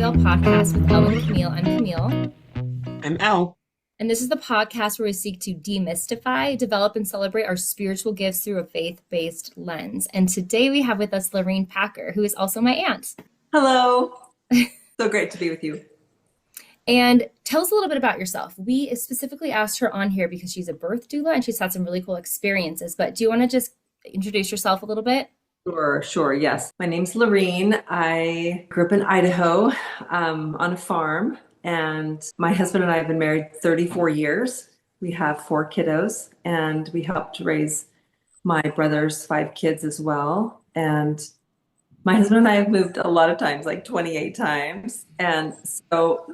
Well podcast with Elle and Camille. I'm Camille. I'm Elle. And this is the podcast where we seek to demystify, develop, and celebrate our spiritual gifts through a faith-based lens. And today we have with us Lareen Packer, who is also my aunt. Hello. So great to be with you. And tell us a little bit about yourself. We specifically asked her on here because she's a birth doula and she's had some really cool experiences. But do you want to just introduce yourself a little bit? Sure. Yes. My name's Lareen. I grew up in Idaho on a farm, and my husband and I have been married 34 years. We have 4 kiddos, and we helped raise my brother's 5 kids as well. And my husband and I have moved a lot of times, like 28 times. And so,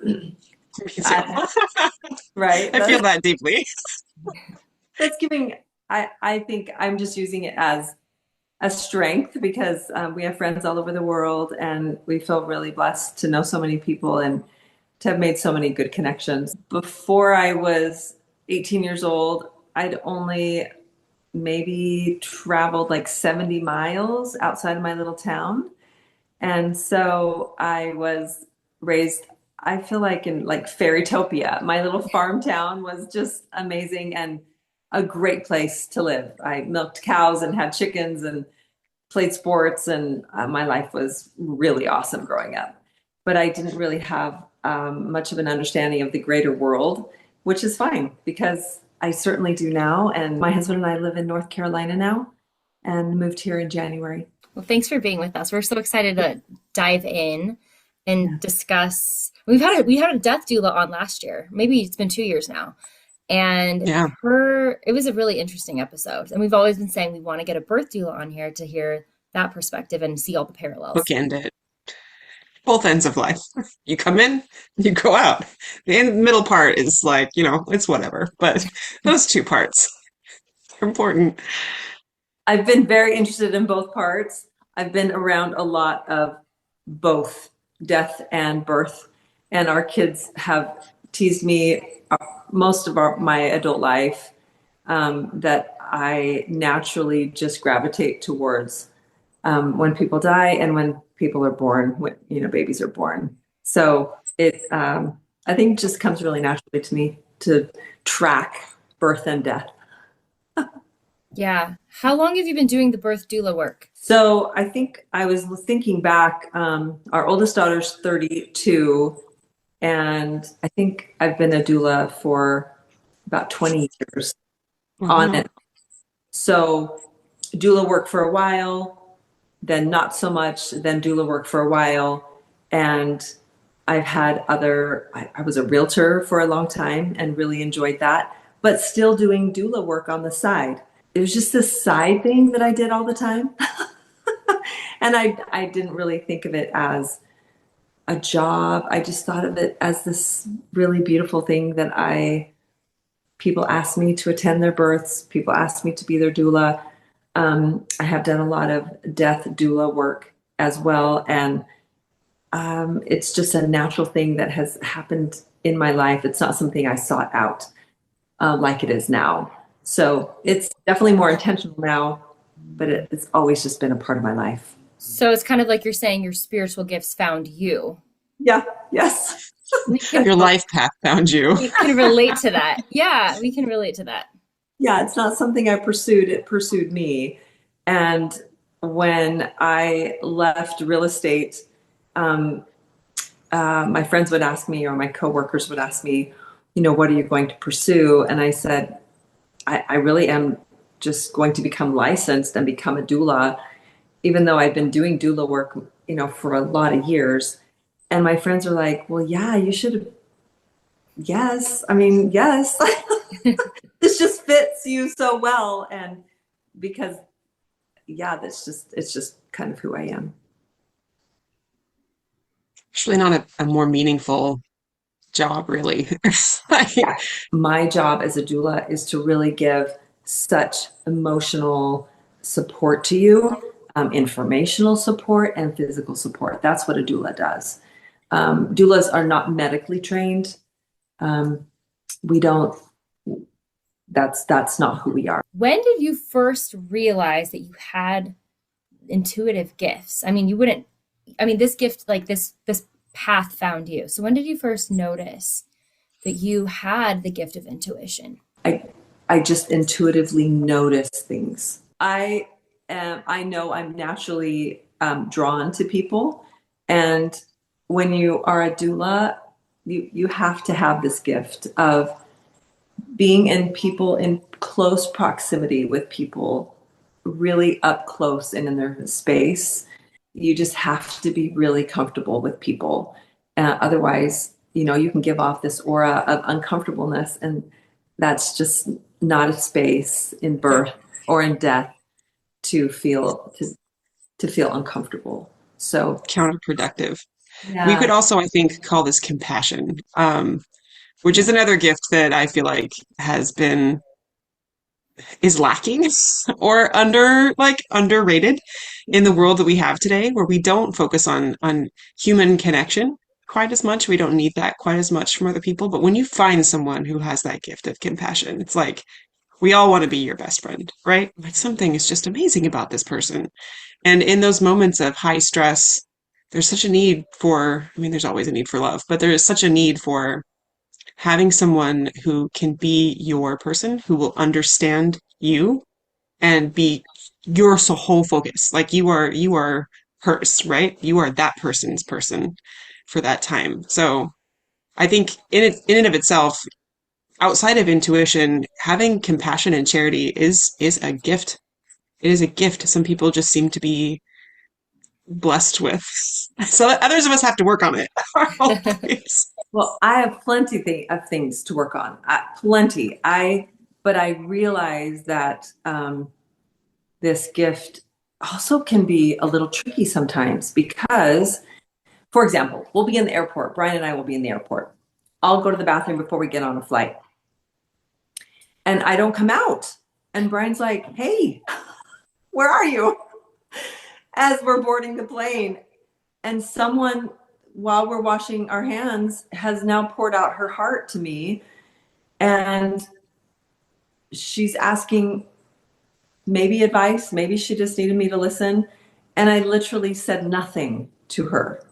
right. I feel that deeply. That's giving, I think I'm just using it as a strength because we have friends all over the world, and we feel really blessed to know so many people and to have made so many good connections. Before I was 18 years old, I'd only maybe traveled like 70 miles outside of my little town. And so I was raised, I feel like in like Fairytopia. My little farm town was just amazing and a great place to live. I milked cows and had chickens and played sports, and my life was really awesome growing up. But I didn't really have much of an understanding of the greater world, which is fine because I certainly do now. And my husband and I live in North Carolina now and moved here in January. Well, thanks for being with us. We're so excited to dive in and discuss. We had a death doula on last year. Maybe it's been 2 years now. And it was a really interesting episode. And we've always been saying we want to get a birth doula on here to hear that perspective and see all the parallels. Bookend it. Both ends of life. You come in, you go out. The middle part is like, it's whatever. But those 2 parts are important. I've been very interested in both parts. I've been around a lot of both death and birth. And our kids have teased me most of my adult life that I naturally just gravitate towards when people die and when people are born, when babies are born. So it I think just comes really naturally to me to track birth and death. Yeah. How long have you been doing the birth doula work? So I think I was thinking back, our oldest daughter's 32, and I think I've been a doula for about 20 years on it. So doula work for a while, then not so much, then doula work for a while. And I've had I was a realtor for a long time and really enjoyed that, but still doing doula work on the side. It was just this side thing that I did all the time. And I didn't really think of it as a job. I just thought of it as this really beautiful thing that people asked me to attend their births. People asked me to be their doula. I have done a lot of death doula work as well. And it's just a natural thing that has happened in my life. It's not something I sought out like it is now. So it's definitely more intentional now, but it's always just been a part of my life. So it's kind of like you're saying your spiritual gifts found you. Yeah. Yes. Your life path found you. We can relate to that. Yeah, we can relate to that. Yeah, it's not something I pursued. It pursued me. And when I left real estate, my friends would ask me, or my coworkers would ask me, what are you going to pursue? And I said, I really am just going to become licensed and become a doula, even though I've been doing doula work, for a lot of years. And my friends are like, well, yeah, you should have. Yes. I mean, yes, this just fits you so well. And because, it's just kind of who I am. Actually, not a more meaningful job, really. My job as a doula is to really give such emotional support to you, informational support and physical support. That's what a doula does. Doulas are not medically trained. That's not who we are. When did you first realize that you had intuitive gifts? I mean, this gift, like this path found you? So when did you first notice that you had the gift of intuition? I just intuitively notice things. I know I'm naturally drawn to people, and when you are a doula, you have to have this gift of being in close proximity with people, really up close and in their space. You just have to be really comfortable with people. Otherwise, you can give off this aura of uncomfortableness, and that's just not a space in birth or in death to feel uncomfortable. So Counterproductive. We yeah, could also, I think, call this compassion, which is another gift that I feel like is lacking or underrated in the world that we have today, where we don't focus on human connection quite as much. We don't need that quite as much from other people. But when you find someone who has that gift of compassion, it's like we all want to be your best friend, right? Like something is just amazing about this person. And in those moments of high stress, there's such a need for, I mean, there's always a need for love, but there is such a need for having someone who can be your person, who will understand you and be your whole focus. Like you are hers, right? You are that person's person for that time. So I think in and of itself, outside of intuition, having compassion and charity is a gift. It is a gift some people just seem to be blessed with. So others of us have to work on it. well, I have plenty of things to work on. Plenty. But I realize that this gift also can be a little tricky sometimes because, for example, we'll be in the airport. Brian and I will be in the airport. I'll go to the bathroom before we get on a flight. And I don't come out. And Brian's like, hey, where are you? As we're boarding the plane. And someone, while we're washing our hands, has now poured out her heart to me. And she's asking maybe advice. Maybe she just needed me to listen. And I literally said nothing to her.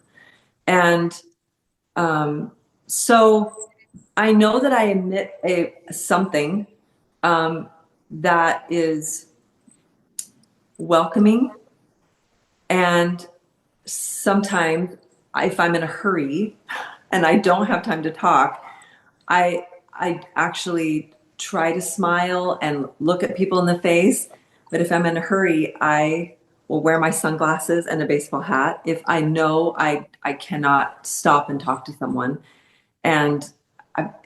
And so I know that I emit something that is welcoming. And sometimes if I'm in a hurry and I don't have time to talk, I actually try to smile and look at people in the face. But if I'm in a hurry, I will wear my sunglasses and a baseball hat if I know I cannot stop and talk to someone. And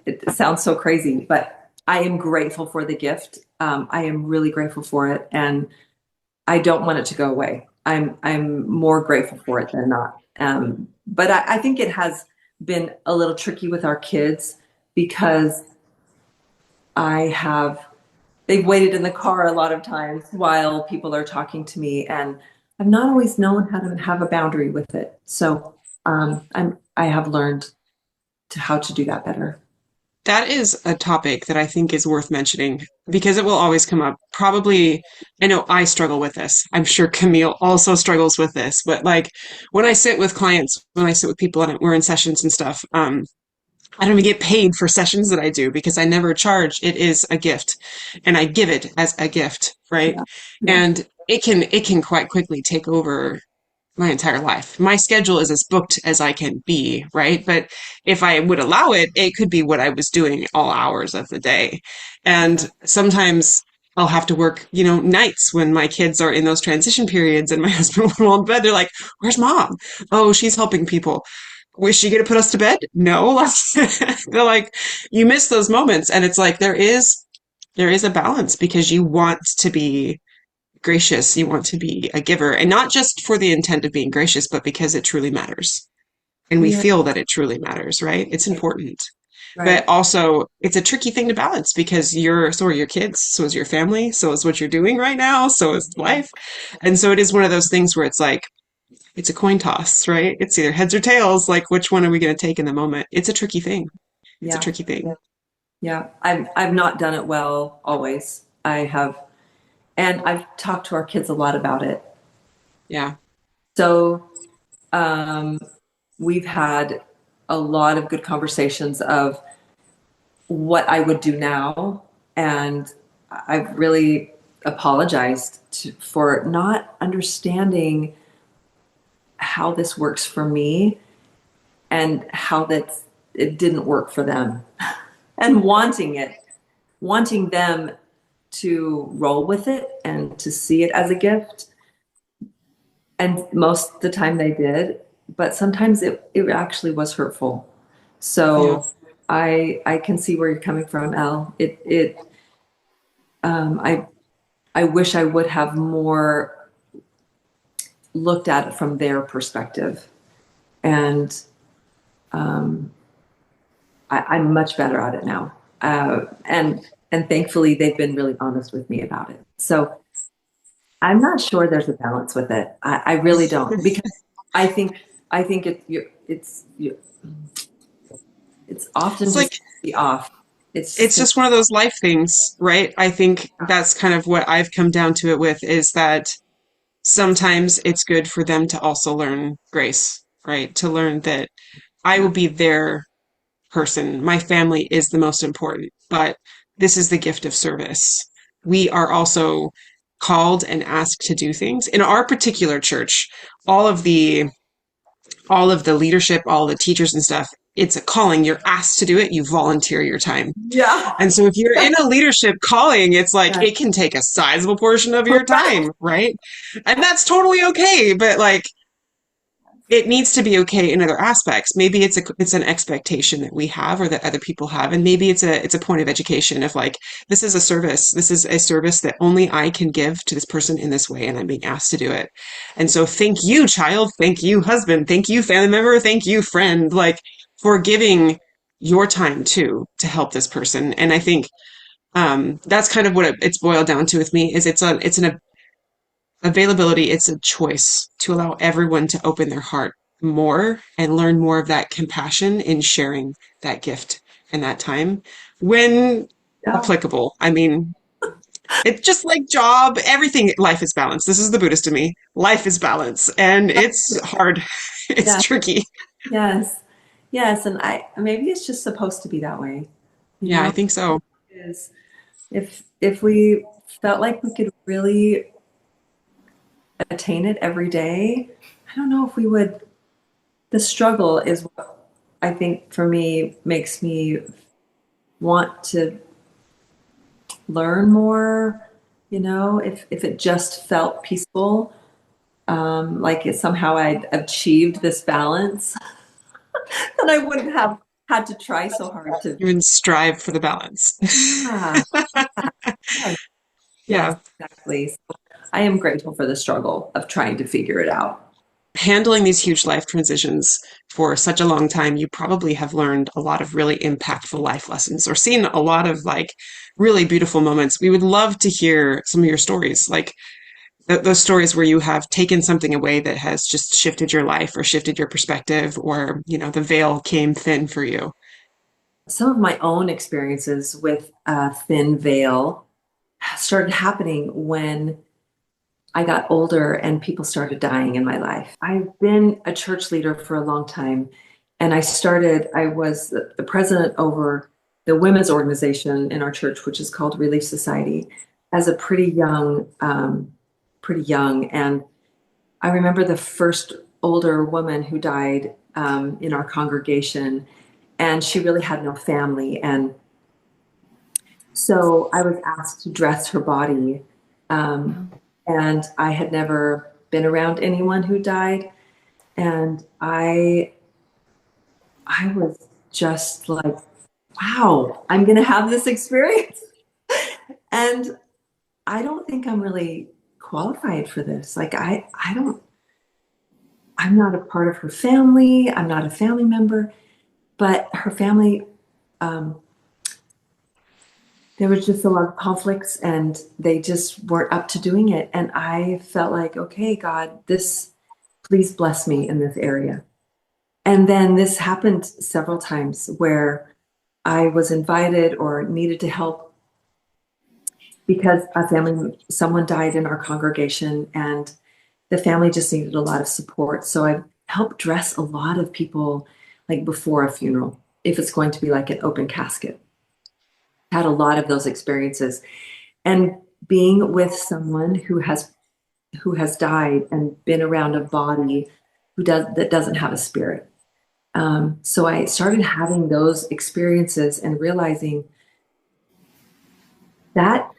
it sounds so crazy, but I am grateful for the gift. I am really grateful for it, and I don't want it to go away. I'm more grateful for it than not. But I think it has been a little tricky with our kids because they've waited in the car a lot of times while people are talking to me, and I've not always known how to have a boundary with it. So I have learned how to do that better. That is a topic that I think is worth mentioning because it will always come up. Probably, I know I struggle with this. I'm sure Camille also struggles with this. But like when I sit with clients, when I sit with people and we're in sessions and stuff, I don't even get paid for sessions that I do because I never charge. It is a gift and I give it as a gift, right? Yeah. Yeah. And it can quite quickly take over my entire life. My schedule is as booked as I can be, right? But if I would allow it, it could be what I was doing all hours of the day. And sometimes I'll have to work, nights when my kids are in those transition periods and my husband will in bed. They're like, where's mom? Oh, she's helping people. Was she going to put us to bed? No. They're like, you miss those moments. And it's like, there is a balance because you want to be gracious, you want to be a giver, and not just for the intent of being gracious, but because it truly matters. And we Yeah. feel that it truly matters, right? It's important. Right. But also, it's a tricky thing to balance because so are your kids, so is your family, so is what you're doing right now, so is life. And so it is one of those things where it's like, it's a coin toss, right? It's either heads or tails, like which one are we going to take in the moment? It's a tricky thing. It's a Yeah. tricky thing. Yeah. I've not done it well always. I have, and I've talked to our kids a lot about it. Yeah. So, um, we've had a lot of good conversations of what I would do now. And I've really apologized for not understanding how this works for me and how it didn't work for them and wanting them to roll with it and to see it as a gift. And most of the time they did, but sometimes it actually was hurtful. So I can see where you're coming from, Elle. I wish I would have more looked at it from their perspective. And I'm much better at it now. And thankfully they've been really honest with me about it. So I'm not sure there's a balance with it. I really don't, because I think it's often It's just like, be off. it's just one of those life things, right? I think that's kind of what I've come down to it with, is that sometimes it's good for them to also learn grace, right? To learn that I will be their person. My family is the most important, but this is the gift of service. We are also called and asked to do things. In our particular church, all of the leadership, all the teachers and stuff, it's a calling. You're asked to do it. You volunteer your time. Yeah. And so if you're in a leadership calling, it's like it can take a sizable portion of your time, right? And that's totally okay. But like, it needs to be okay in other aspects. Maybe it's an expectation that we have or that other people have, and maybe it's a point of education of like, this is a service. This is a service that only I can give to this person in this way, and I'm being asked to do it. And so, thank you, child. Thank you, husband. Thank you, family member. Thank you, friend. Like, for giving your time too to help this person. And I think that's kind of what it's boiled down to with me. Is it's an availability, it's a choice to allow everyone to open their heart more and learn more of that compassion in sharing that gift and that time when applicable. I mean, it's just like job, everything, life is balance. This is the Buddhist to me. Life is balance, and it's hard. It's tricky. Yes. Yes. And maybe it's just supposed to be that way. I think so. Is if we felt like we could really attain it every day, I don't know if we would. The struggle is what I think for me makes me want to learn more. If it just felt peaceful, like somehow I'd achieved this balance, then I wouldn't have had to try so hard to even strive for the balance. Yeah, exactly. So I am grateful for the struggle of trying to figure it out. Handling these huge life transitions for such a long time, you probably have learned a lot of really impactful life lessons or seen a lot of like really beautiful moments. We would love to hear some of your stories, like those stories where you have taken something away that has just shifted your life or shifted your perspective, or, the veil came thin for you. Some of my own experiences with a thin veil started happening when I got older and people started dying in my life. I've been a church leader for a long time, and I was the president over the women's organization in our church, which is called Relief Society, as a pretty young. And I remember the first older woman who died in our congregation, and she really had no family. And so I was asked to dress her body. And I had never been around anyone who died. And I was just like, wow, I'm going to have this experience. And I don't think I'm really qualified for this. Like, I'm not a part of her family. I'm not a family member, but her family, there was just a lot of conflicts and they just weren't up to doing it. And I felt like, okay, God, please bless me in this area. And then this happened several times where I was invited or needed to help because someone died in our congregation and the family just needed a lot of support. So I've help dress a lot of people like before a funeral, if it's going to be like an open casket. Had a lot of those experiences. And being with someone who has died and been around a body that doesn't have a spirit. So I started having those experiences and realizing that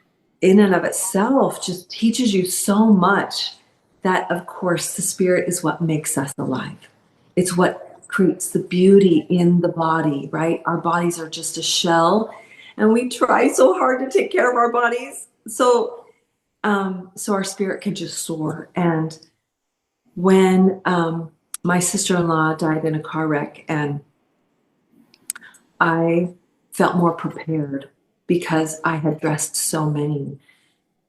in and of itself just teaches you so much, that of course the spirit is what makes us alive. It's what creates the beauty in the body, right? Our bodies are just a shell, and we try so hard to take care of our bodies. So our spirit can just soar. And when my sister-in-law died in a car wreck, and I felt more prepared because I had dressed so many,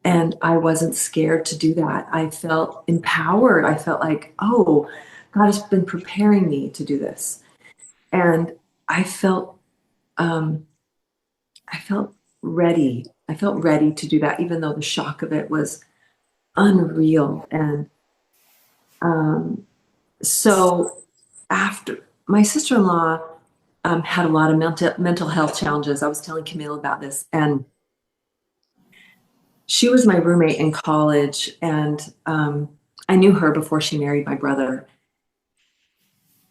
and I wasn't scared to do that. I felt empowered. I felt like, oh, God has been preparing me to do this. And I felt ready. I felt ready to do that, even though the shock of it was unreal. And so after my sister-in-law had a lot of mental health challenges. I was telling Camille about this, and she was my roommate in college, and I knew her before she married my brother.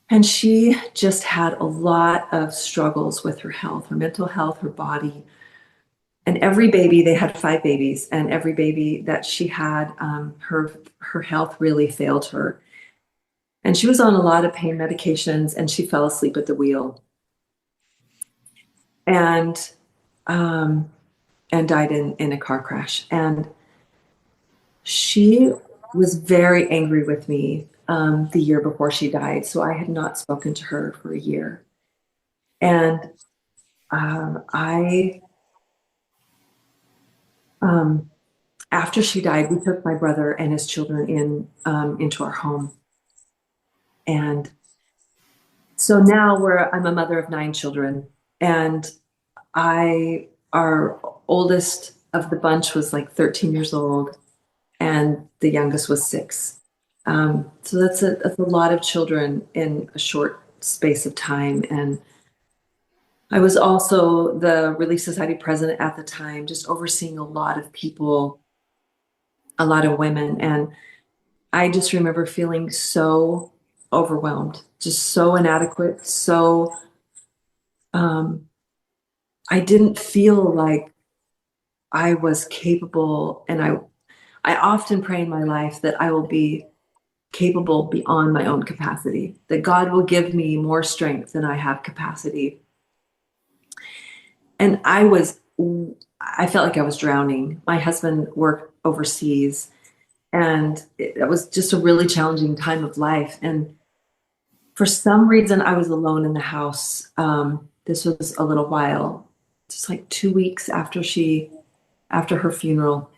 And she just had a lot of struggles with her health, her mental health, her body. And every baby, they had 5 babies, and every baby that she had, her health really failed her. And she was on a lot of pain medications, and she fell asleep at the wheel. And died in a car crash. And she was very angry with me the year before she died. So I had not spoken to her for a year. And after she died, we took my brother and his children into our home. And so now I'm a mother of 9 children, and our oldest of the bunch was like 13 years old, and the youngest was 6. So that's a lot of children in a short space of time. And I was also the Relief Society president at the time, just overseeing a lot of people, a lot of women. And I just remember feeling so overwhelmed, just so inadequate, so I didn't feel like I was capable. And I often pray in my life that I will be capable beyond my own capacity, that God will give me more strength than I have capacity. And I felt like I was drowning. My husband worked overseas, and it was just a really challenging time of life. And for some reason, I was alone in the house. This was a little while, just like 2 weeks after her funeral.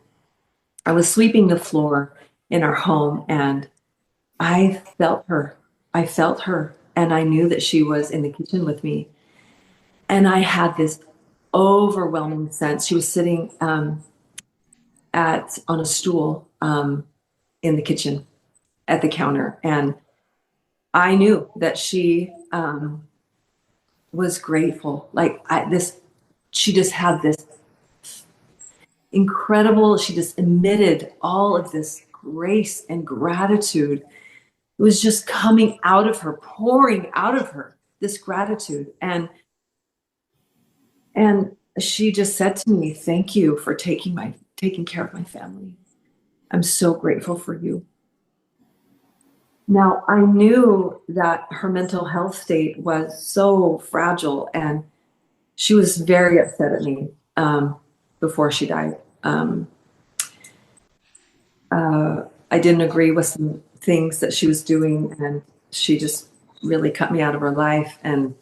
I was sweeping the floor in our home, and I felt her. And I knew that she was in the kitchen with me. And I had this overwhelming sense. She was sitting on a stool in the kitchen at the counter. And I knew that she was grateful. She just had this incredible, she just emitted all of this grace and gratitude. It was just coming out of her, pouring out of her, this gratitude. And she just said to me, "Thank you for taking care of my family. I'm so grateful for you." Now, I knew that her mental health state was so fragile, and she was very upset at me before she died. I didn't agree with some things that she was doing, and she just really cut me out of her life. And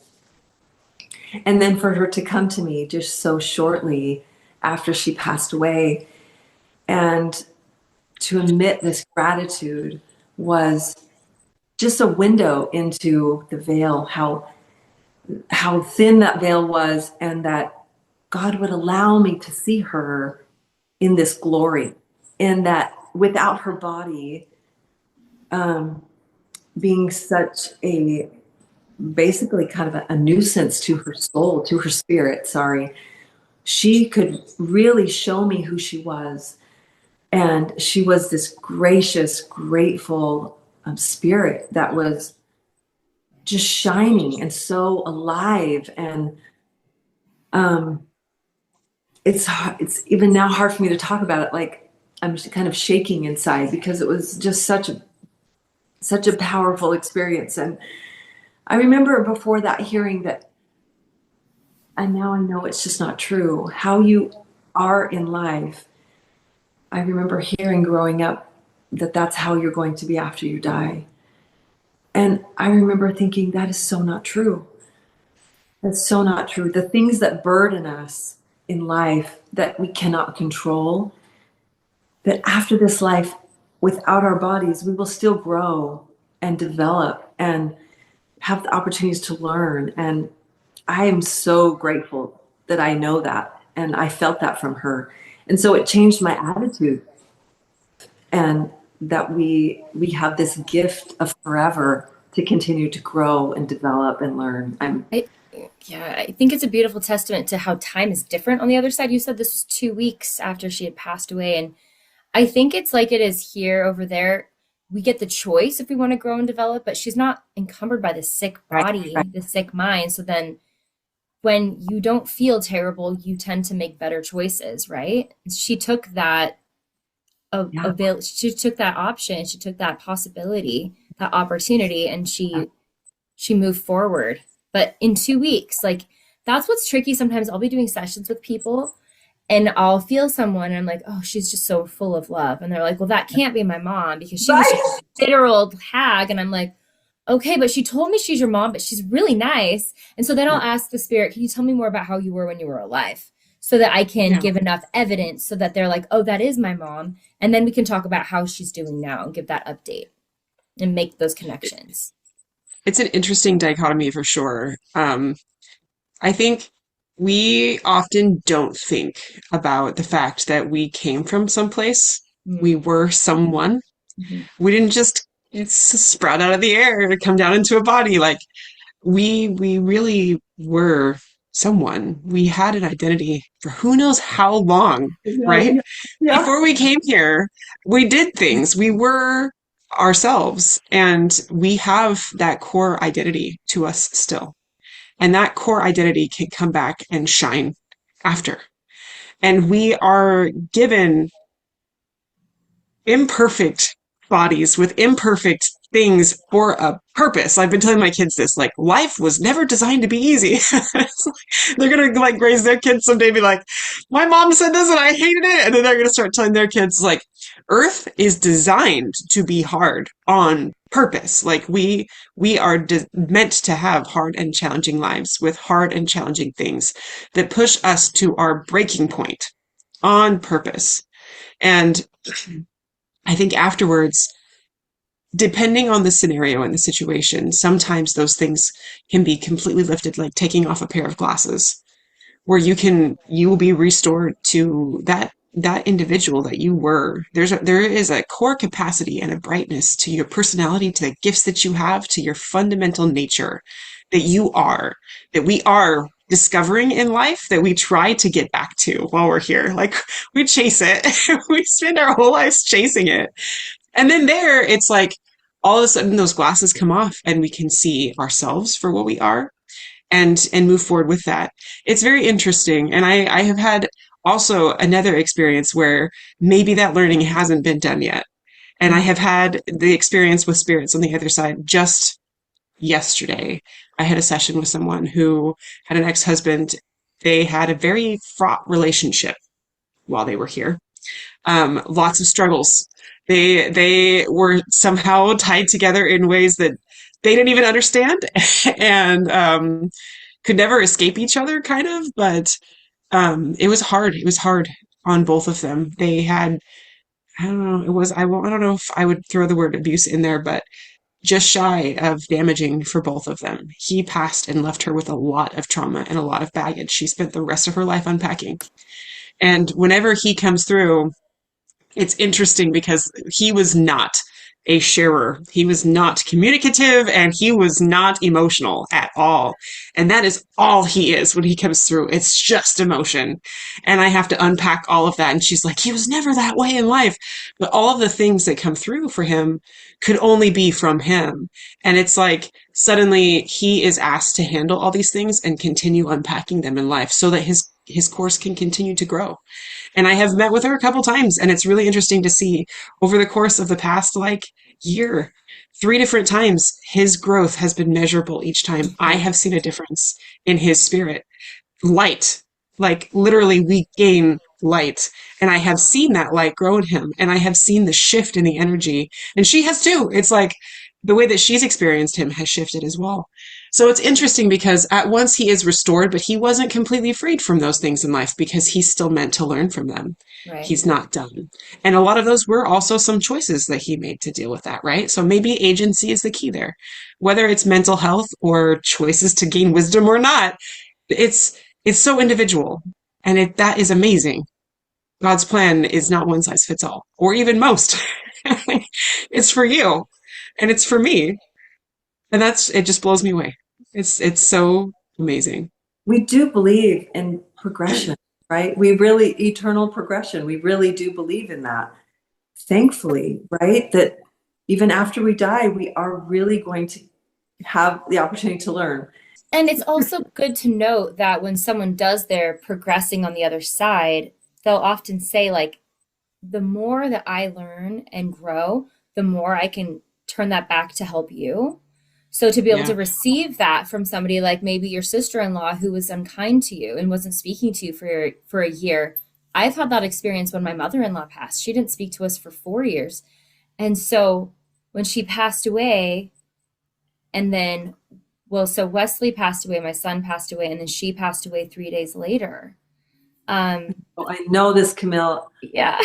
then for her to come to me just so shortly after she passed away and to emit this gratitude was just a window into the veil, how thin that veil was, and that God would allow me to see her in this glory, in that without her body, being such a basically kind of a nuisance to her soul, to her spirit, sorry, she could really show me who she was. And she was this gracious, grateful spirit that was just shining and so alive. And it's even now hard for me to talk about it. Like I'm kind of shaking inside because it was just such a powerful experience. And I remember before that hearing that, and now I know it's just not true, how you are in life. I remember hearing growing up that that's how you're going to be after you die. And I remember thinking, that is so not true. That's so not true. The things that burden us in life that we cannot control, that after this life, without our bodies, we will still grow and develop and have the opportunities to learn. And I am so grateful that I know that. And I felt that from her. And so it changed my attitude. And that we have this gift of forever to continue to grow and develop and learn. Yeah, I think it's a beautiful testament to how time is different on the other side. You said this was 2 weeks after she had passed away. And I think it's like it is here. Over there, we get the choice if we want to grow and develop, but she's not encumbered by the sick body, Right. the sick mind. So then when you don't feel terrible, you tend to make better choices, right? She took that Yeah. she took that option, she took that possibility, that opportunity, and she moved forward. But in 2 weeks, like that's what's tricky. Sometimes I'll be doing sessions with people and I'll feel someone and I'm like, oh, she's just so full of love. And they're like, well, that can't be my mom because she was just Right. a bitter old hag. And I'm like, okay, but she told me she's your mom, but she's really nice. And so then I'll ask the spirit, can you tell me more about how you were when you were alive? So that I can Yeah. give enough evidence so that they're like, oh, that is my mom. And then we can talk about how she's doing now and give that update and make those connections. It's an interesting dichotomy for sure. I think we often don't think about the fact that we came from someplace. We were someone. Mhm. We didn't just sprout out of the air to come down into a body. Like we really were someone. We had an identity for who knows how long, right? Yeah. Before we came here, we did things. We were ourselves, and we have that core identity to us still. And that core identity can come back and shine after. And we are given imperfect bodies with imperfect things for a purpose. I've been telling my kids this, like life was never designed to be easy. They're gonna like raise their kids someday and be like, my mom said this and I hated it. And then they're gonna start telling their kids like Earth is designed to be hard on purpose. Like we are meant to have hard and challenging lives with hard and challenging things that push us to our breaking point on purpose. And I think afterwards, depending on the scenario and the situation, sometimes those things can be completely lifted, like taking off a pair of glasses, where you will be restored to that individual that you were. There is a core capacity and a brightness to your personality, to the gifts that you have, to your fundamental nature that we are discovering in life, that we try to get back to while we're here. Like we chase it. We spend our whole lives chasing it. And then there, it's like all of a sudden those glasses come off and we can see ourselves for what we are and move forward with that. It's very interesting. And I have had also another experience where maybe that learning hasn't been done yet. And I have had the experience with spirits on the other side. Just yesterday, I had a session with someone who had an ex-husband. They had a very fraught relationship while they were here. Lots of struggles. They were somehow tied together in ways that they didn't even understand, and could never escape each other, kind of. But it was hard. It was hard on both of them. They had, I don't know, I don't know if I would throw the word abuse in there, but just shy of damaging for both of them. He passed and left her with a lot of trauma and a lot of baggage. She spent the rest of her life unpacking. And whenever he comes through, it's interesting because he was not a sharer. He was not communicative and he was not emotional at all. And that is all he is when he comes through. It's just emotion. And I have to unpack all of that. And she's like, he was never that way in life. But all of the things that come through for him could only be from him. And it's like suddenly he is asked to handle all these things and continue unpacking them in life so that his course can continue to grow. And I have met with her a couple times, and it's really interesting to see over the course of the past year, 3 different times, his growth has been measurable each time. I have seen a difference in his spirit. Light, like literally we gain light. And I have seen that light grow in him, and I have seen the shift in the energy. And she has too. It's like the way that she's experienced him has shifted as well. So it's interesting because at once he is restored, but he wasn't completely freed from those things in life because he's still meant to learn from them. Right. He's not done. And a lot of those were also some choices that he made to deal with that, right? So maybe agency is the key there. Whether it's mental health or choices to gain wisdom or not, it's so individual. And that is amazing. God's plan is not one size fits all, or even most. It's for you and it's for me. And it just blows me away. It's so amazing. We do believe in progression, right? Eternal progression. We really do believe in that. Thankfully, right? That even after we die, we are really going to have the opportunity to learn. And it's also good to note that when someone does their progressing on the other side, they'll often say, like, the more that I learn and grow, the more I can turn that back to help you. So to be able to receive that from somebody like maybe your sister-in-law who was unkind to you and wasn't speaking to you for a year. I've had that experience when my mother-in-law passed. She didn't speak to us for 4 years. And so when she passed away, and then, so Wesley passed away, my son passed away, and then she passed away 3 days later. I know this, Camille. Yeah.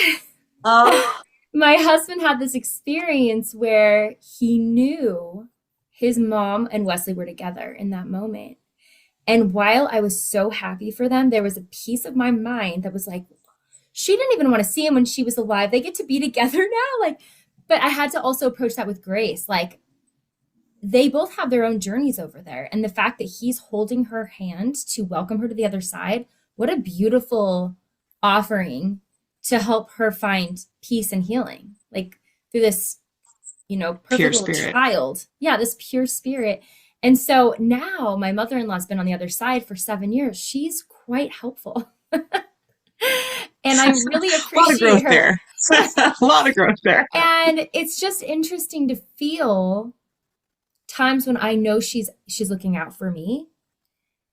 Oh. My husband had this experience where he knew his mom and Wesley were together in that moment. And while I was so happy for them, there was a piece of my mind that was like, she didn't even want to see him when she was alive. They get to be together now. But I had to also approach that with grace. Like, they both have their own journeys over there. And the fact that he's holding her hand to welcome her to the other side, what a beautiful offering to help her find peace and healing, like through this, perfect little child. Yeah, this pure spirit. And so now my mother-in-law's been on the other side for 7 years. She's quite helpful. And I really appreciate her. There. A lot of growth there. And it's just interesting to feel times when I know she's looking out for me,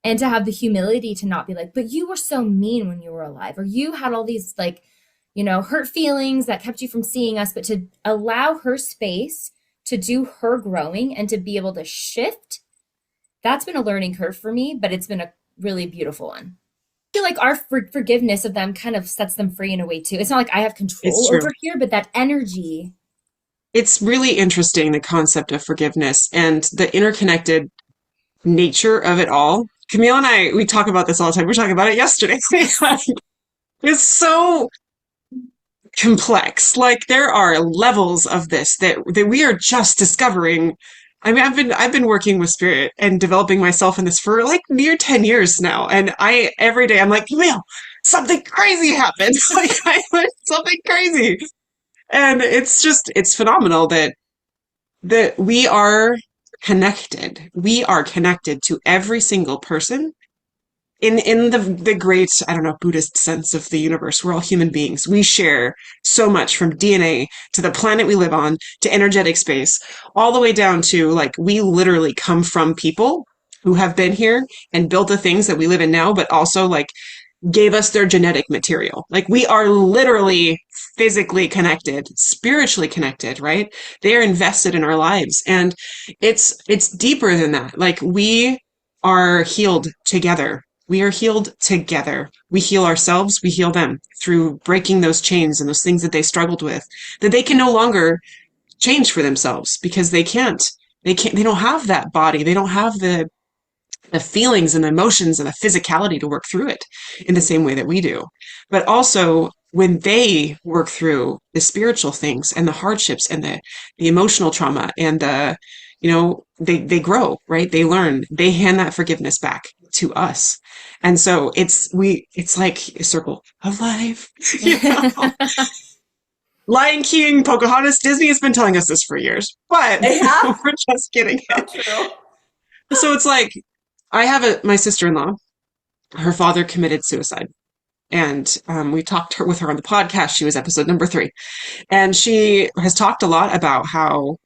and to have the humility to not be like, but you were so mean when you were alive, or you had all these hurt feelings that kept you from seeing us, but to allow her space to do her growing and to be able to shift. That's been a learning curve for me, but it's been a really beautiful one. I feel like our forgiveness of them kind of sets them free in a way too. It's not like I have control over here, but that energy. It's really interesting, the concept of forgiveness and the interconnected nature of it all. Camille and I, we talk about this all the time. We were talking about it yesterday. It's so complex. Like, there are levels of this that we are just discovering. I mean, I've been working with spirit and developing myself in this for near 10 years now. And every day I'm like, Camille, something crazy happened. I learned something crazy. And it's phenomenal that we are connected. We are connected to every single person in the great, I don't know, Buddhist sense of the universe. We're all human beings. We share so much, from DNA to the planet we live on to energetic space, all the way down to we literally come from people who have been here and built the things that we live in now, but also gave us their genetic material. We are literally physically connected, spiritually connected, right? They are invested in our lives. And it's deeper than that. We are healed together. We are healed together. We heal ourselves. We heal them through breaking those chains and those things that they struggled with, that they can no longer change for themselves because they don't have that body. They don't have the feelings and the emotions and the physicality to work through it in the same way that we do. But also when they work through the spiritual things and the hardships and the emotional trauma and they grow, right? They learn, they hand that forgiveness back to us. And so it's like a circle of life. Lion King, Pocahontas, Disney has been telling us this for years, but we're just getting it. True. So it's like, I have my sister-in-law, her father committed suicide. And we talked with her on the podcast. She was episode number 3. And she has talked a lot about how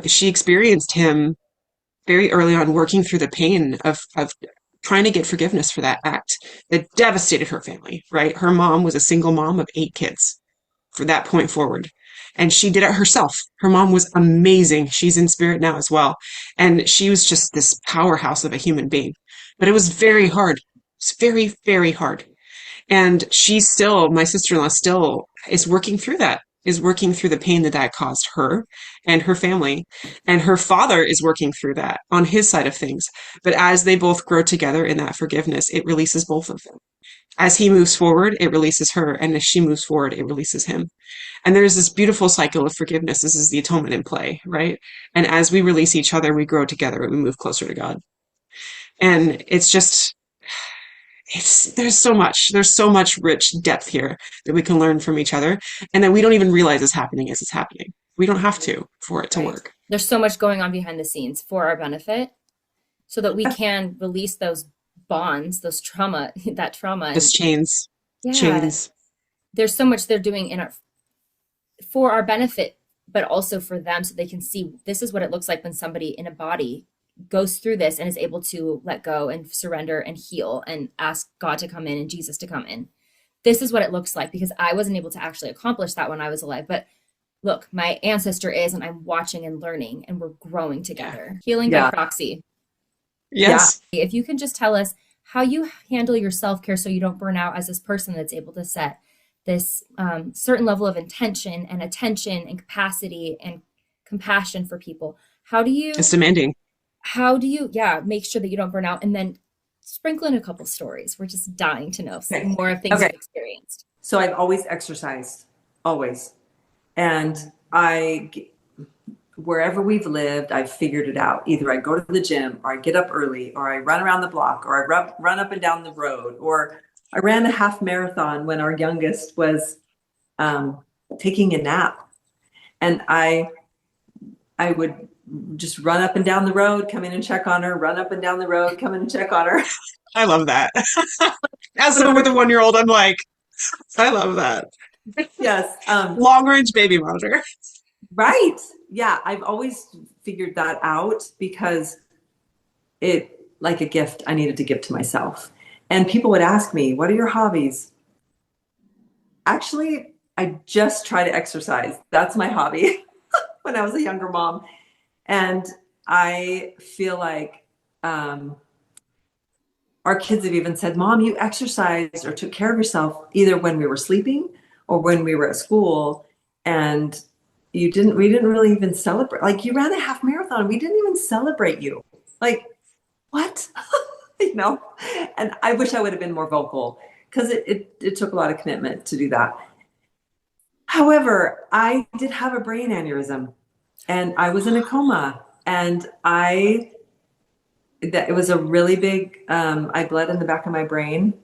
she experienced him very early on working through the pain of trying to get forgiveness for that act that devastated her family, right? Her mom was a single mom of 8 kids from that point forward. And she did it herself. Her mom was amazing. She's in spirit now as well. And she was just this powerhouse of a human being. But it was very hard. It's very, very hard. And my sister-in-law still is working through that, is working through the pain that caused her and her family. And her father is working through that on his side of things. But as they both grow together in that forgiveness, it releases both of them. As he moves forward, it releases her. And as she moves forward, it releases him. And there's this beautiful cycle of forgiveness. This is the atonement in play, right? And as we release each other, we grow together and we move closer to God. And it's just, there's so much rich depth here that we can learn from each other, and that we don't even realize is happening as it's happening. We don't have to for it to work. There's so much going on behind the scenes for our benefit, so that we can release those bonds, those trauma. Just chains. Yeah, chains. There's so much they're doing for our benefit, but also for them, so they can see this is what it looks like when somebody in a body goes through this and is able to let go and surrender and heal and ask God to come in and Jesus to come in. This is what it looks like, because I wasn't able to actually accomplish that when I was alive. But look, my ancestor is, and I'm watching and learning, and we're growing together. Healing by proxy. Yes. Yeah. If you can just tell us how you handle your self-care so you don't burn out as this person that's able to set this certain level of intention and attention and capacity and compassion for people. How do you... It's demanding. How do you, make sure that you don't burn out, and then sprinkle in a couple stories? We're just dying to know some more of things you've experienced. So I've always exercised, always. And wherever we've lived, I've figured it out. Either I go to the gym, or I get up early, or I run around the block, or I run up and down the road, or I ran a half marathon when our youngest was taking a nap. And I would just run up and down the road, come in and check on her, run up and down the road, come in and check on her. I love that. As someone with a 1-year-old, I'm like, I love that. Yes. Long range baby monitor. Right. Yeah. I've always figured that out, because it, like a gift, I needed to give to myself. And people would ask me, what are your hobbies? Actually, I just try to exercise. That's my hobby when I was a younger mom. And I feel like our kids have even said, Mom, you exercised or took care of yourself either when we were sleeping or when we were at school. And we didn't really even celebrate. Like, you ran a half marathon. We didn't even celebrate you. Like, what? And I wish I would have been more vocal, because it took a lot of commitment to do that. However, I did have a brain aneurysm. And I was in a coma, and it was a really big, I bled in the back of my brain.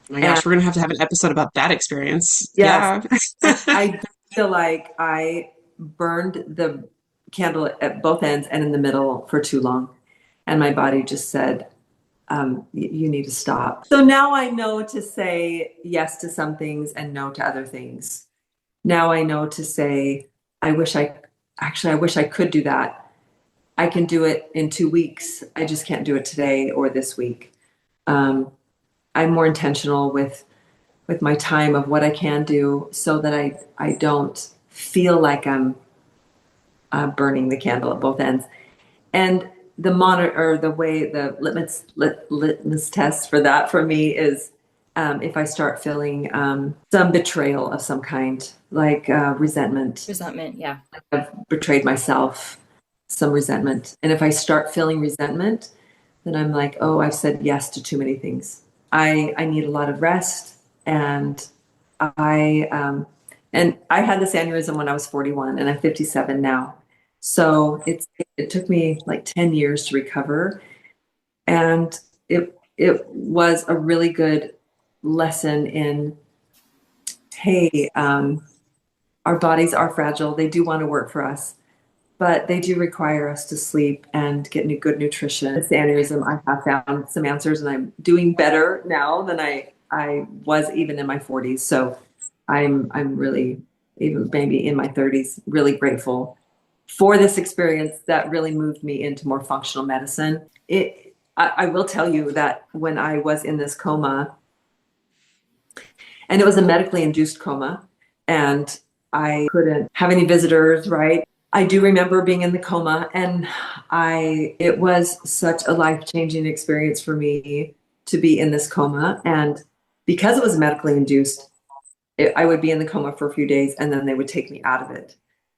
Oh my gosh, we're going to have an episode about that experience. Yes. Yeah. I feel like I burned the candle at both ends and in the middle for too long. And my body just said, you need to stop. So now I know to say yes to some things and no to other things. Now I know to say, I wish I could do that. I can do it in 2 weeks. I just can't do it today or this week. I'm more intentional with my time of what I can do, so that I don't feel like I'm burning the candle at both ends. And the monitor, or the litmus test for that for me is if I start feeling some betrayal of some kind, like resentment. Resentment, yeah. I've betrayed myself, some resentment. And if I start feeling resentment, then I'm like, oh, I've said yes to too many things. I need a lot of rest, and And I had this aneurysm when I was 41 and I'm 57 now. So it took me like 10 years to recover. And it was a really good lesson in, hey, our bodies are fragile. They do want to work for us, but they do require us to sleep and get good nutrition. This aneurysm, I have found some answers, and I'm doing better now than I was even in my 40s. So I'm really, even maybe in my 30s, really grateful for this experience that really moved me into more functional medicine. I will tell you that when I was in this coma, and it was a medically induced coma, and I couldn't have any visitors, right? I do remember being in the coma, and it was such a life-changing experience for me to be in this coma. And because it was medically induced, I would be in the coma for a few days, and then they would take me out of it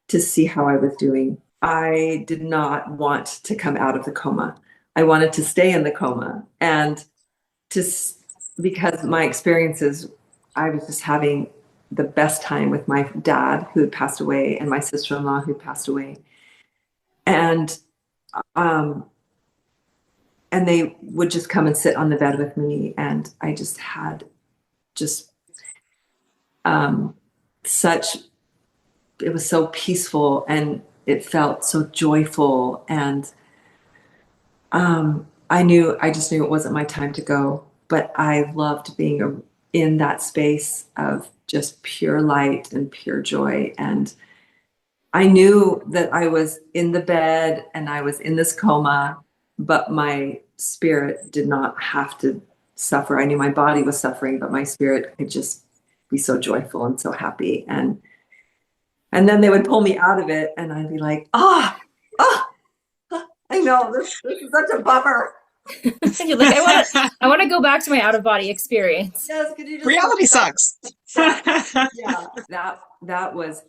to see how I was doing. I did not want to come out of the coma. I wanted to stay in the coma, and because my experiences, I was just having the best time with my dad, who had passed away, and my sister-in-law, who passed away. And they would just come and sit on the bed with me, and I just had it was so peaceful, and it felt so joyful. And I just knew it wasn't my time to go, but I loved being in that space of just pure light and pure joy. And I knew that I was in the bed and I was in this coma, but my spirit did not have to suffer. I knew my body was suffering, but my spirit could just be so joyful and so happy. And then they would pull me out of it, and I'd be like, I know this is such a bummer. You're like, I want to go back to my out of body experience. Yes, could you just reality sucks. Yeah, that was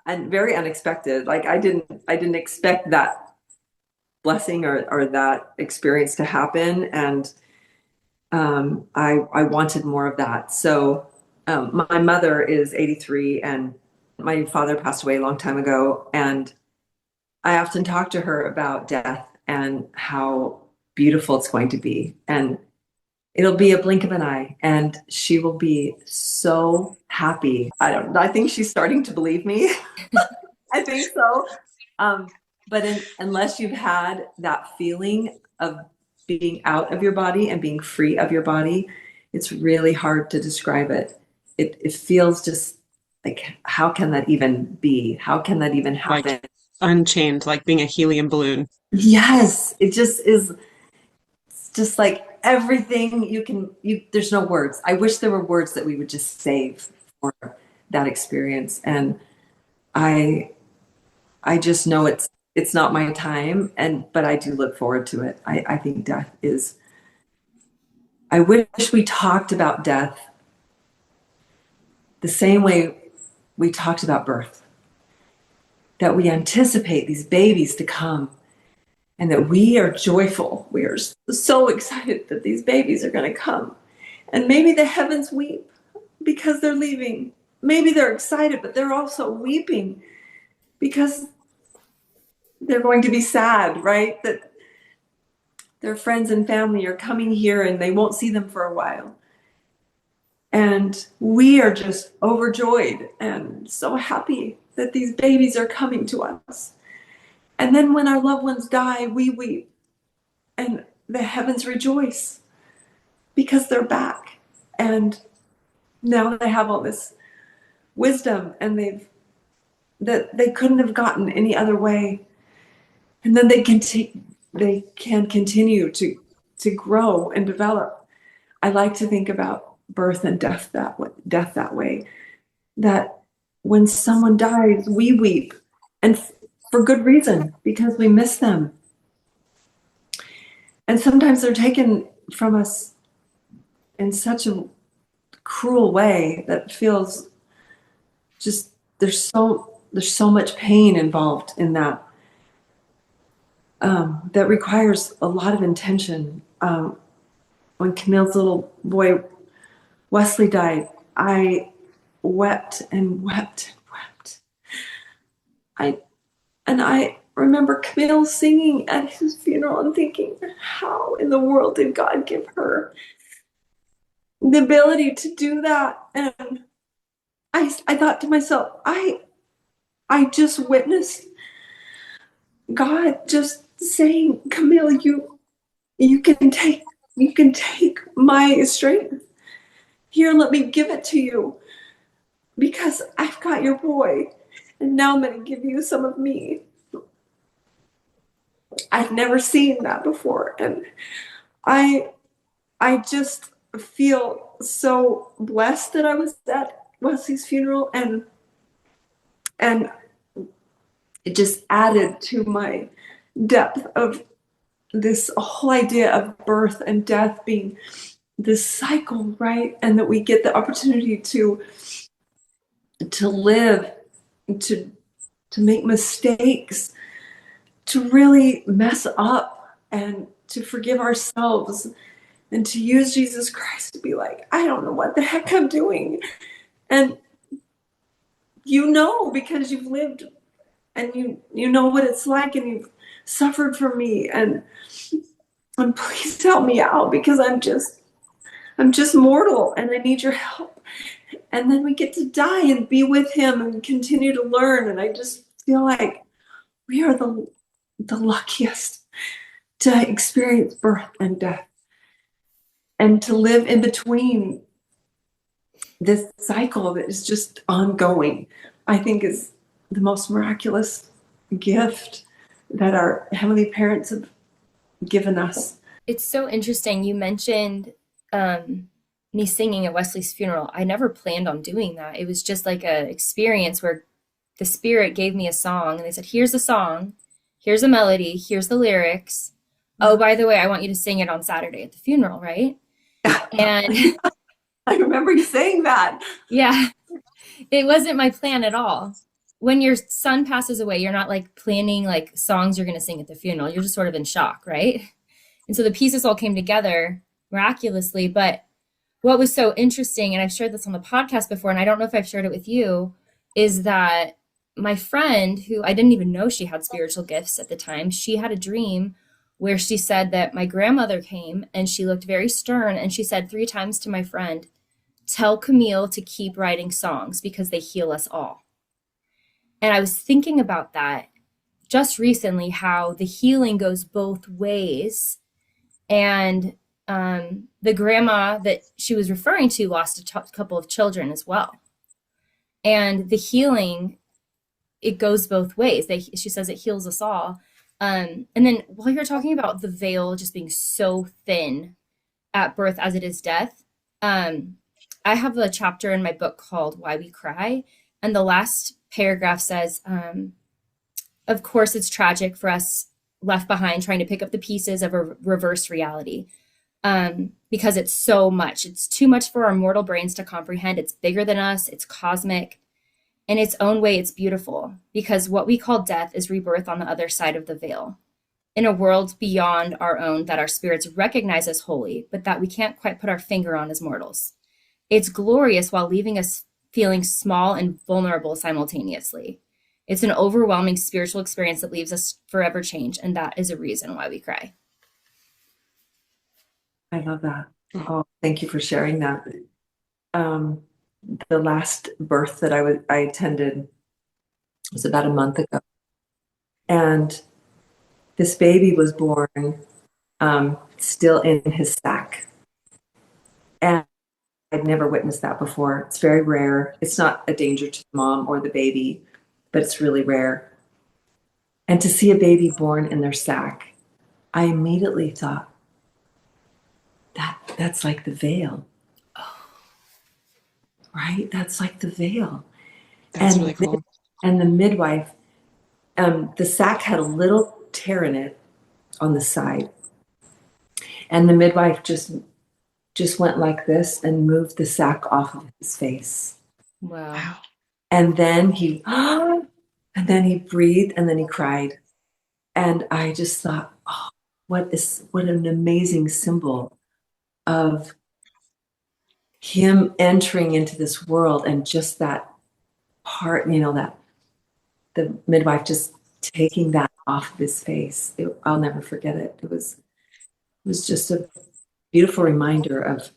very unexpected. Like I didn't expect that blessing or that experience to happen, and I wanted more of that. So my mother is 83, and my father passed away a long time ago, and I often talk to her about death and how beautiful it's going to be. And it'll be a blink of an eye, and she will be so happy. I think she's starting to believe me. I think so. But unless you've had that feeling of being out of your body and being free of your body, it's really hard to describe it. It feels just like, how can that even be? How can that even happen? Like unchained, like being a helium balloon. Yes, it just is. It's just like everything there's no words. I wish there were words that we would just save for that experience. And I just know it's not my time, but I do look forward to it. I think death is, I wish we talked about death the same way we talked about birth, that we anticipate these babies to come, and that we are joyful. We are so excited that these babies are going to come. And maybe the heavens weep because they're leaving. Maybe they're excited, but they're also weeping because they're going to be sad, right? That their friends and family are coming here and they won't see them for a while. And we are just overjoyed and so happy that these babies are coming to us. And then when our loved ones die, we weep, and the heavens rejoice because they're back. And now they have all this wisdom, and that they couldn't have gotten any other way. And then they can continue to grow and develop. I like to think about birth and death that way, that when someone dies, we weep, and for good reason, because we miss them. And sometimes they're taken from us in such a cruel way that feels just, there's so much pain involved in that. That requires a lot of intention. When Camille's little boy Wesley died, I wept and wept and wept. I remember Camille singing at his funeral and thinking, how in the world did God give her the ability to do that? And I thought to myself, I just witnessed God just saying, Camille, you can take my strength. Here, let me give it to you, because I've got your boy, and now I'm going to give you some of me. I've never seen that before, and I just feel so blessed that I was at Wesley's funeral, and it just added to my depth of this whole idea of birth and death being this cycle, right? And that we get the opportunity to live, to make mistakes, to really mess up, and to forgive ourselves, and to use Jesus Christ to be like, I don't know what the heck I'm doing. And because you've lived, and you know what it's like, and you've suffered for me, and please help me out, because I'm just mortal, and I need your help. And then we get to die and be with him and continue to learn. And I just feel like we are the luckiest to experience birth and death, and to live in between this cycle that is just ongoing. I think is the most miraculous gift that our heavenly parents have given us. It's so interesting. You mentioned me singing at Wesley's funeral. I never planned on doing that. It was just like an experience where the Spirit gave me a song, and they said, here's a song, here's a melody, here's the lyrics. Oh, by the way, I want you to sing it on Saturday at the funeral, right? And I remember you saying that. Yeah, it wasn't my plan at all. When your son passes away, you're not like planning like songs you're going to sing at the funeral. You're just sort of in shock, right? And so the pieces all came together miraculously. But what was so interesting, and I've shared this on the podcast before, and I don't know if I've shared it with you, is that my friend, who I didn't even know she had spiritual gifts at the time, she had a dream where she said that my grandmother came, and she looked very stern, and she said 3 times to my friend, tell Camille to keep writing songs because they heal us all. And I was thinking about that just recently, how the healing goes both ways. And the grandma that she was referring to lost a couple of children as well. And the healing, it goes both ways. She says it heals us all. And then while you're talking about the veil just being so thin at birth as it is death, I have a chapter in my book called Why We Cry. And the last paragraph says, of course, it's tragic for us left behind trying to pick up the pieces of a reversed reality, because it's so much. It's too much for our mortal brains to comprehend. It's bigger than us. It's cosmic. In its own way, it's beautiful, because what we call death is rebirth on the other side of the veil, in a world beyond our own that our spirits recognize as holy, but that we can't quite put our finger on as mortals. It's glorious while leaving us feeling small and vulnerable simultaneously. It's an overwhelming spiritual experience that leaves us forever changed, and that is a reason why we cry. I love that. Oh, thank you for sharing that. The last birth that I attended was about a month ago, and this baby was born still in his sack, and I'd never witnessed that before. It's very rare. It's not a danger to the mom or the baby, but it's really rare. And to see a baby born in their sack, I immediately thought, that's like the veil. Right? That's like the veil. That's really cool. And the midwife, the sack had a little tear in it on the side. And the midwife just went like this and moved the sack off of his face. Wow. And then he breathed, and then he cried. And I just thought, oh, what an amazing symbol of him entering into this world, and just that part, that the midwife just taking that off of his face. I'll never forget it. It was just a beautiful reminder of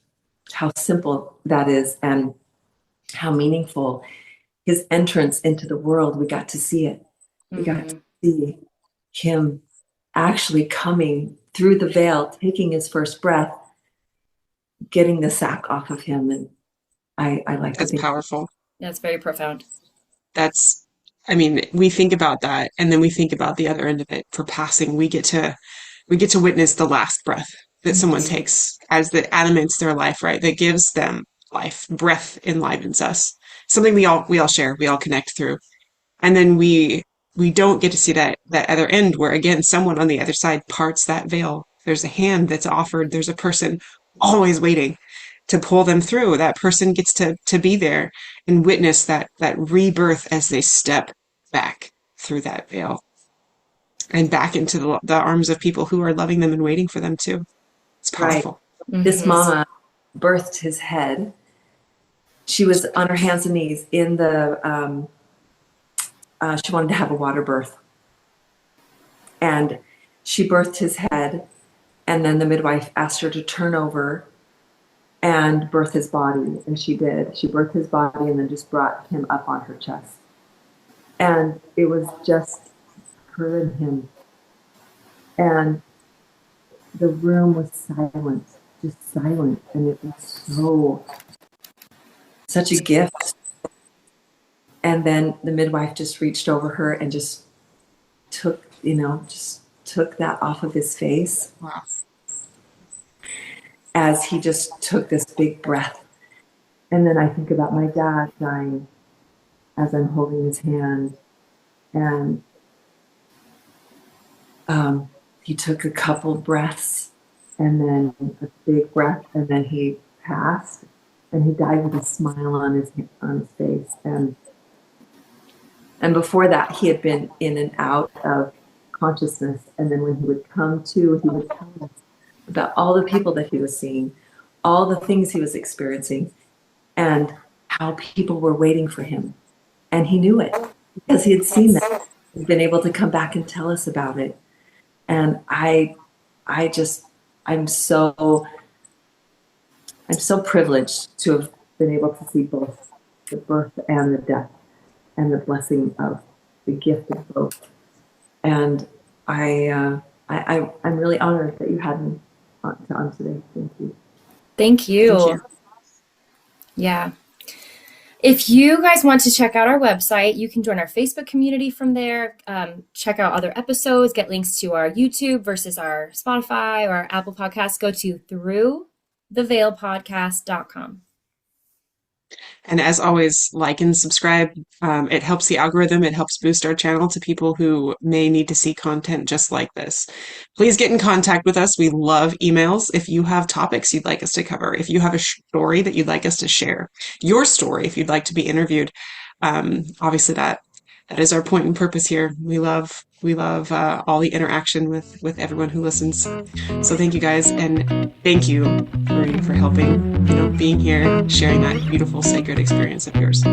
how simple that is and how meaningful his entrance into the world. We got to see it. We got to see him actually coming through the veil, taking his first breath, getting the sack off of him. And I like to That's think powerful. That's very profound. I mean, we think about that and then we think about the other end of it. For passing, we get to witness the last breath that someone takes as that animates their life, right? That gives them life. Breath enlivens us. Something we all share, we all connect through. And then we don't get to see that other end where, again, someone on the other side parts that veil. There's a hand that's offered. There's a person always waiting to pull them through. That person gets to be there and witness that rebirth as they step back through that veil and back into the arms of people who are loving them and waiting for them too. It's powerful. Right. This mama birthed his head. She was on her hands and knees in the, she wanted to have a water birth. And she birthed his head, and then the midwife asked her to turn over and birth his body. And she did. She birthed his body and then just brought him up on her chest. And it was just her and him. And the room was silent, just silent. And it was such a gift. And then the midwife just reached over her and just took that off of his face. Wow. As he just took this big breath. And then I think about my dad dying as I'm holding his hand. And he took a couple breaths and then a big breath, and then he passed. And he died with a smile on his face. And before that, he had been in and out of consciousness. And then when he would come to, he would tell us about all the people that he was seeing, all the things he was experiencing, and how people were waiting for him. And he knew it because he had seen that. He'd been able to come back and tell us about it. And I'm so privileged to have been able to see both the birth and the death and the blessing of the gift of both. And I'm really honored that you had me on today. Thank you. Thank you. Thank you. Yeah. If you guys want to check out our website, you can join our Facebook community from there. Check out other episodes, get links to our YouTube versus our Spotify or our Apple Podcasts. Go to throughtheveilpodcast.com. And as always, like and subscribe. It helps the algorithm. It helps boost our channel to people who may need to see content just like this. Please get in contact with us. We love emails. If you have topics you'd like us to cover, if you have a story that you'd like us to share, your story, if you'd like to be interviewed, obviously that is our point and purpose here. We love all the interaction with everyone who listens. So thank you guys, and thank you for helping, being here, sharing that beautiful sacred experience of yours.